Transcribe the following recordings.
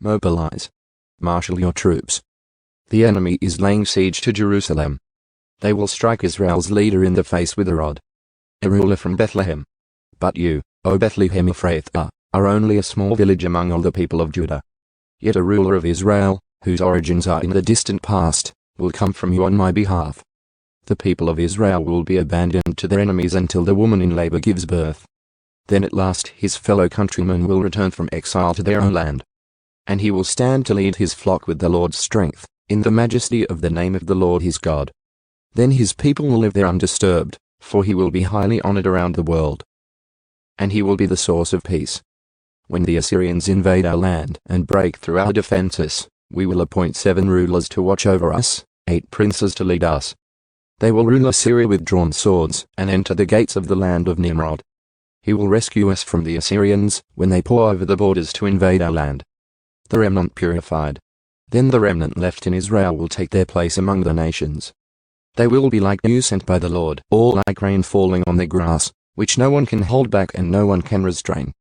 Mobilize. Marshal your troops. The enemy is laying siege to Jerusalem. They will strike Israel's leader in the face with a rod. A ruler from Bethlehem. But you, O Bethlehem Ephrathah, are only a small village among all the people of Judah. Yet a ruler of Israel, whose origins are in the distant past, will come from you on my behalf. The people of Israel will be abandoned to their enemies until the woman in labor gives birth. Then at last his fellow countrymen will return from exile to their own land. And he will stand to lead his flock with the Lord's strength, in the majesty of the name of the Lord his God. Then his people will live there undisturbed, for he will be highly honored around the world. And he will be the source of peace. When the Assyrians invade our land and break through our defenses, we will appoint 7 rulers to watch over us, 8 princes to lead us. They will rule Assyria with drawn swords and enter the gates of the land of Nimrod. He will rescue us from the Assyrians when they pour over the borders to invade our land. The remnant purified. Then the remnant left in Israel will take their place among the nations. They will be like dew sent by the Lord, or like rain falling on the grass, which no one can hold back and no one can restrain.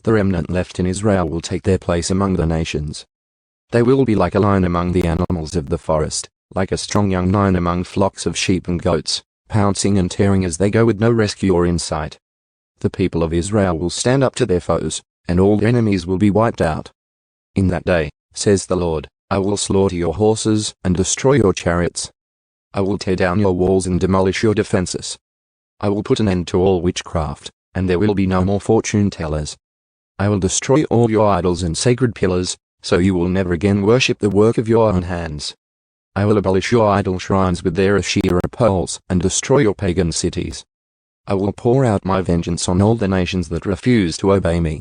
The remnant left in Israel will take their place among the nations. They will be like a lion among the animals of the forest, like a strong young lion among flocks of sheep and goats, pouncing and tearing as they go with no rescuer in sight. The people of Israel will stand up to their foes, and all their enemies will be wiped out. In that day, says the Lord, I will slaughter your horses and destroy your chariots. I will tear down your walls and demolish your defenses. I will put an end to all witchcraft, and there will be no more fortune tellers. I will destroy all your idols and sacred pillars, so you will never again worship the work of your own hands. I will abolish your idol shrines with their Asherah poles and destroy your pagan cities. I will pour out my vengeance on all the nations that refuse to obey me.